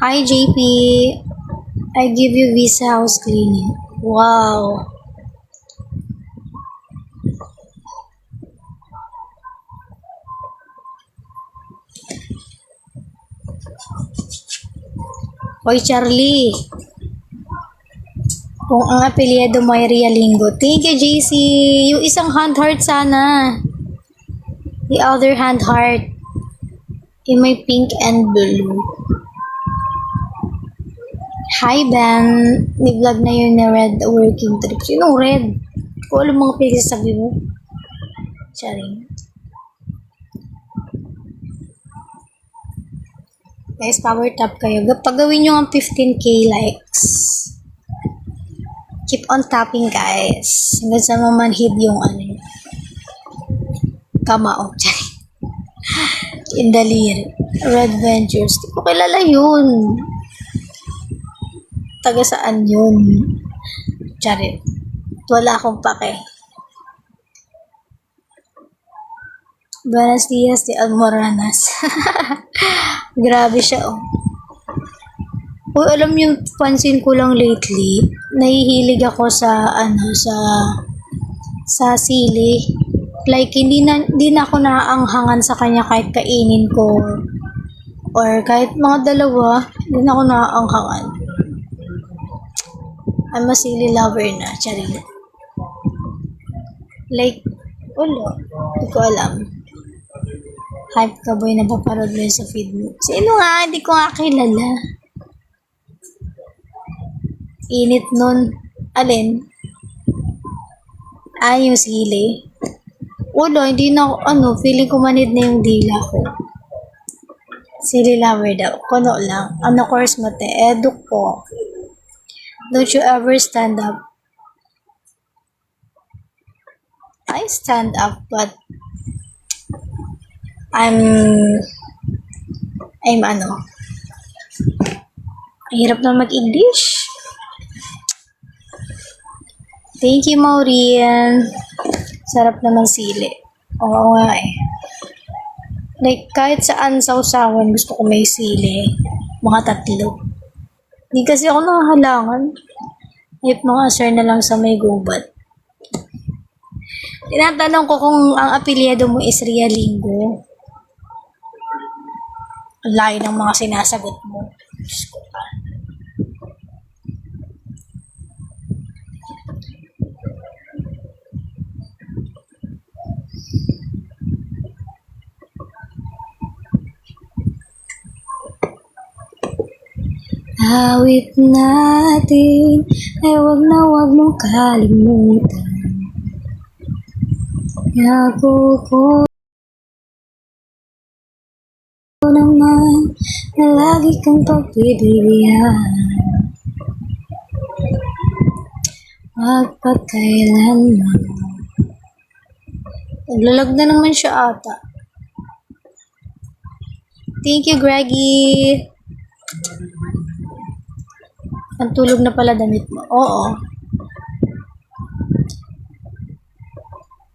Hi JP, I give you visa house cleaning. Wow. Hoy Charlie, kung ang apelyido mo ay Realingo. Thank you JC. Yung isang hand heart sana. The other hand heart. In my pink and blue. Hi Ben, may vlog na yun na Red working trip. Sinong Red? Kung alam mga pinagsasabi mo. Charing. Guys, power tap kayo. Pagawin nyo ang 15k likes. Keep on tapping guys. Hanggang sa mamanhid yung ano. Kamao. Charing. Indalir. Red Ventures. Di ko kilala yun. Taga saan yun? Charing. Wala akong pake. Buenos dias de Almoranas. Grabe siya, oh. Uy, alam yung pansin ko lang lately, nahihilig ako sa, sa sili. Like, hindi na ako naaanghangan sa kanya kahit kainin ko. Or kahit mga dalawa, hindi na ako naaanghangan. I'm a sili lover na, charing. Like, wala. Hindi ko alam. Hype ka boy, napaparod mo yun sa feed mo. Sino nga? Hindi ko nga kilala. Init nun. Alin? Yung sili. Wala, hindi na ako, feeling ko manid na yung dila ko. Sili lover daw. Kuno lang. Ano course mo te? Edu ko. Don't you ever stand up? I stand up, but I'm ang hirap na mag-English. Thank you, Maureen. Sarap naman sili. Oo nga eh. Like, kahit saan sausawan, gusto ko may sili. Mga 3. Hindi kasi ako nakahalangan. Kahit mga sir na lang sa may gubat. Tinatanong ko kung ang apelyido mo is Realingo. Ang layo ng mga sinasagot mo. Diyos ko pa. Awit natin ay wag na wag mong kalimutan. Ako ko naman na lagi kang pagbibigyan. Magpagkailanman. Naglalag na naman siya ata. Thank you, Greggy. Ang tulog na pala damit mo. Oo.